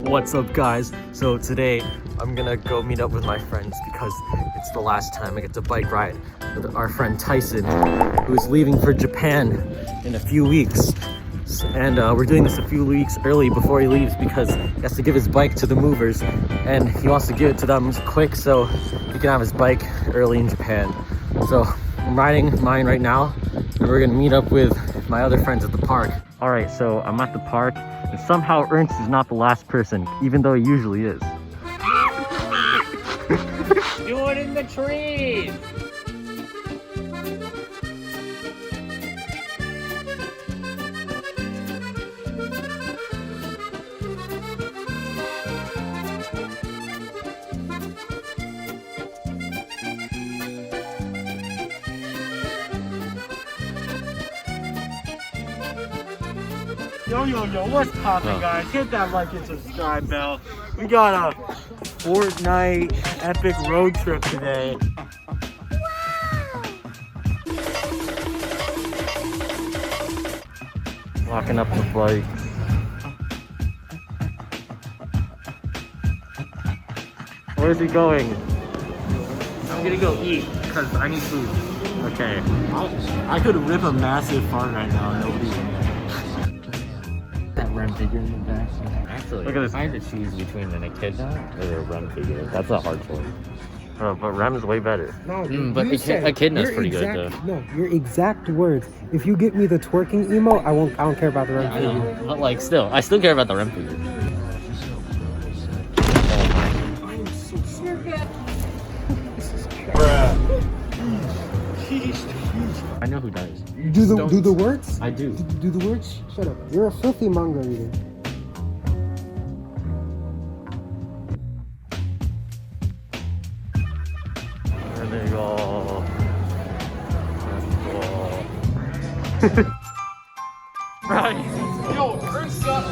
What's up, guys? So today I'm gonna go meet up with my friends because it's the last time I get to bike ride with our friend Tyson, who's leaving for Japan in a few weeks. And we're doing this a few weeks early before he leaves because he has to give his bike to the movers and he wants to give it to them quick so he can have his bike early in Japan. So I'm riding mine right now and we're gonna meet up with my other friends at the park. All right, so I'm at the park and somehow Ernst is not the last person, even though he usually is. Do it in the trees! Yo, what's poppin', guys? Hit that like and subscribe bell. We got a Fortnite epic road trip today. Locking up the bike. Where's he going? I'm gonna go eat because I need food. Okay. I could rip a massive fart right now and nobody's in there. That Rem Figure in the back. Look Actually, at this. if I had to choose between an Echidna or a Rem Figure, that's a hard choice. But Rem's way better. No, But Echidna's pretty good though. No, your exact words. If you get me the twerking emo, I don't care about the Rem I Figure. know, but like still, I still care about the Rem Figure. I know who does. Do the words? I do. Do the words? Shut up. You're a filthy manga reader. And there you go. Right. Yo, Ernst got.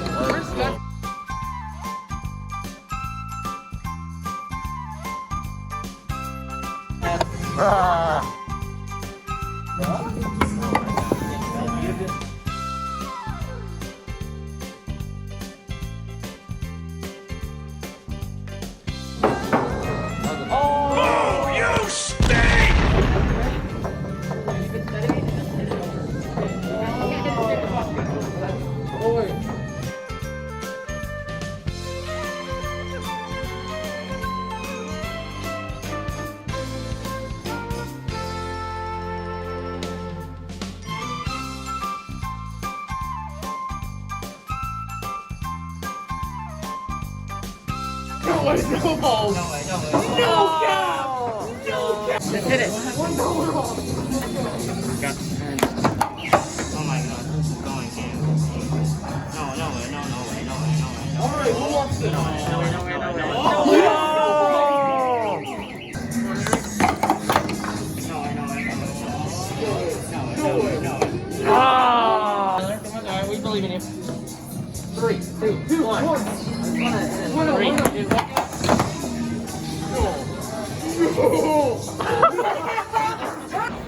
Let's hit it. Oh my god, this is going in. No way. Alright, who wants this? No way. Alright, we believe in you. 3, 2, 1. 3, 2, 1.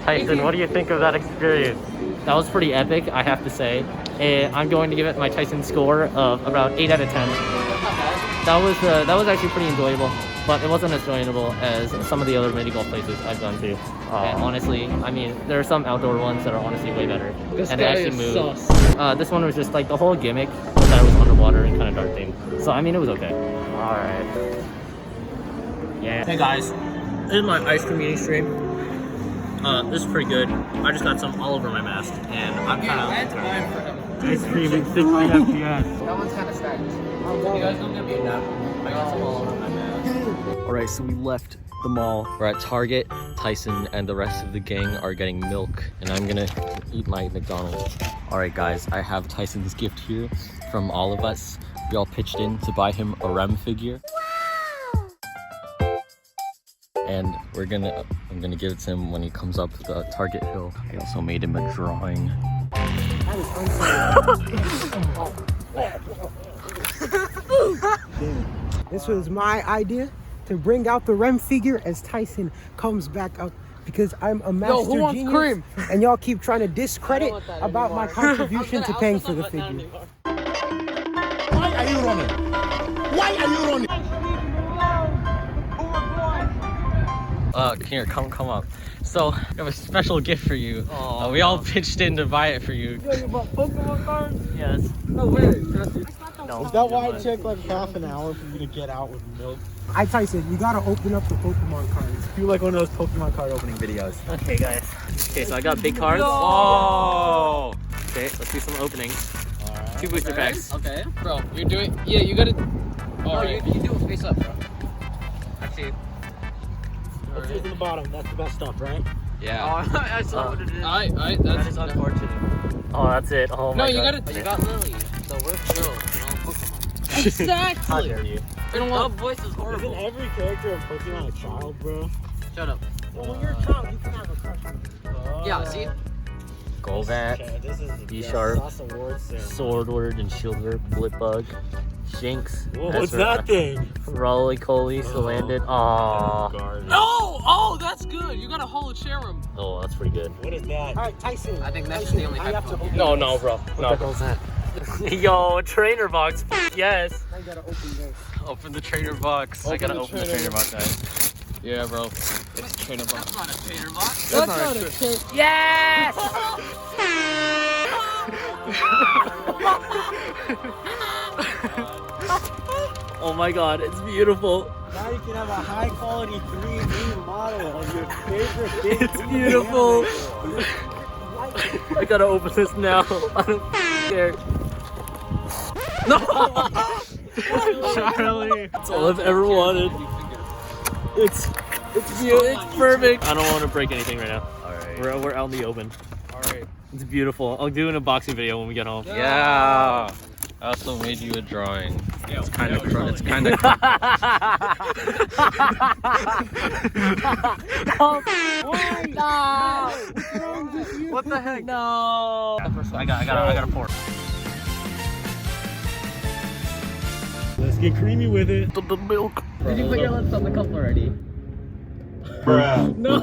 Tyson, what do you think of that experience? That was pretty epic, I have to say. I'm going to give it my Tyson score of about 8 out of 10. That was actually pretty enjoyable, but it wasn't as enjoyable as some of the other mini golf places I've gone to. And honestly, I mean, there are some outdoor ones that are honestly way better. And they actually move. This one was just like the whole gimmick was that it was underwater and kind of dark themed. So I mean, it was okay. All right. Yeah. Hey guys, this is my ice cream eating stream. This is pretty good. I just got some all over my mask, and I'm kind of. Ice cream at 60 FPS. That one's kind of stacked. You guys don't get me enough. I got some all over my mask. All right, so we left the mall. We're at Target. Tyson and the rest of the gang are getting milk, and I'm gonna eat my McDonald's. All right, guys, I have Tyson's gift here from all of us. We all pitched in to buy him a Rem figure. And I'm gonna give it to him when he comes up the Target hill. I also made him a drawing. This was my idea to bring out the Rem Figure as Tyson comes back out because I'm a master genius. Cream? And y'all keep trying to discredit about my contribution to paying for the figure. Why are you running? Why are you running? Here, come up. So, I have a special gift for you. We all pitched in to buy it for you. Yo, you bought Pokemon cards? Yes. No way. No. Is that why it took like half an hour for you to get out with milk? Tyson, you gotta open up the Pokemon cards. Do like one of those Pokemon card opening videos. Okay, guys. Okay, so I got big cards. Oh! Okay, let's do some openings. Alright. 2 booster packs. Okay, bro, you're doing. Yeah, you gotta. Oh, you do it face up, bro. Actually. What's in the bottom? That's the best stuff, right? Yeah. I saw what it is. Alright, That is unfortunate. Oh, that's it. Oh No, my you god. gotta. Okay. You got Lily, so we're chill. How Exactly. dare you? We don't want. voice is Isn't every character in Pokemon a child, bro? Shut up. Well, when you're a child, you can have a crush on them. Yeah, see? Golbat, Okay, this is the B-Sharp, Sauce Awards ceremony. Swordward and Shieldward, Blipbug, Jinx, Whoa, what's Ezra, that thing? Roly-Poly, Salandit. Aww. Garbage. Oh, that's good. You got a Holo Cherub. Oh, that's pretty good. What is that? All right, Tyson. I think that's Tyson, the only I have to hype open No, this. no, bro. What No. the hell's that? Yo, trainer box. Yes. I gotta open this. Open the trainer box. I gotta open the trainer box, guys. Yeah, bro. It's a trainer box. That's not a trainer box. That's not a trainer. Yes! Oh my god, it's beautiful. Now you can have a high quality 3D model of your favorite thing. It's beautiful. I gotta open this now. I don't care. No! Charlie. That's all I've ever wanted. It's perfect. I don't want to break anything right now. Alright. We're out in the open. Alright. It's beautiful. I'll do an unboxing video when we get home. Yeah. I also made you a drawing. It's kind of. It's kind of. What the heck? No. I got a fork. Let's get creamy with it. The milk. Did you put your lips on the cup already? No.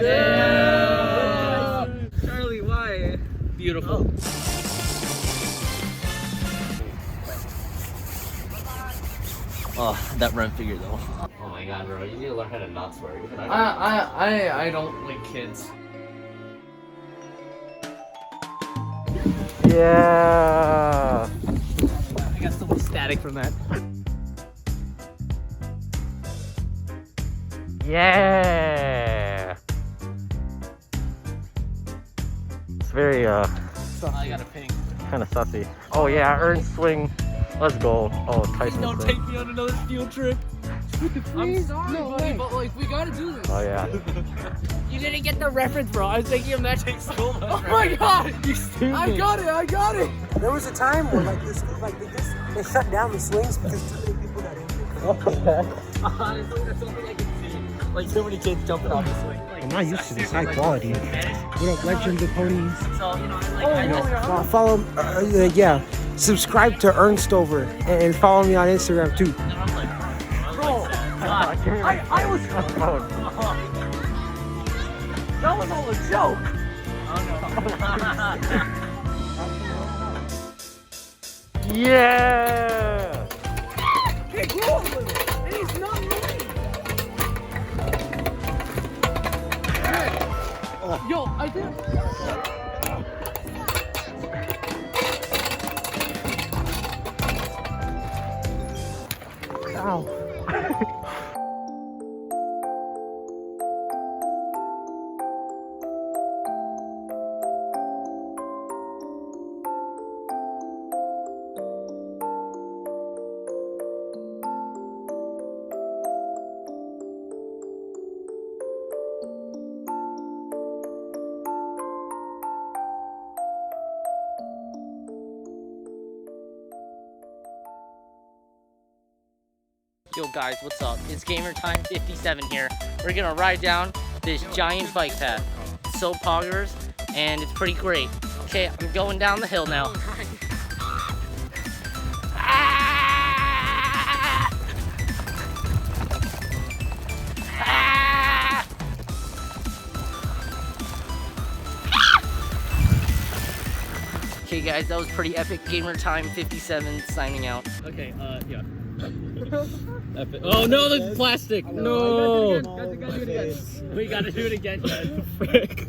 Yeah. Charlie, why? Beautiful. Oh, that Rem Figure though. Oh my god, bro, you need to learn how to not swear. I don't like kids. Yeah. I got so much static from that. Yeah. It's very I got a ping. kind of sussy. Oh yeah, earn swing. Let's go. Oh, Tyson. Don't take me on another field trip. I'm sorry, buddy, but like we gotta do this. Oh yeah. You didn't get the reference, bro. I was thinking of Magic School. Oh my god! You stupid. I got it! There was a time where they shut down the swings because too many people got injured. Honestly, that's something I can see. Like so many kids jumping off the swing. I'm not used to this high quality. What up, Legends of Ponies? So, you know, I just... Follow, yeah. Subscribe to Ernstover and follow me on Instagram too. I was on the phone. That was all a joke. Yeah. Hey, grow a little. And he's not moving. Yo, I did. Ow. Yo guys, what's up? It's Gamer Time 57 here. We're gonna ride down this giant bike path. It's so poggers, and it's pretty great. Okay, I'm going down the hill now. Ah! Ah! Okay, guys, that was pretty epic. Gamer Time 57 signing out. Okay, yeah. Epic. Oh no, the plastic! No! We gotta do it again, guys. Frick.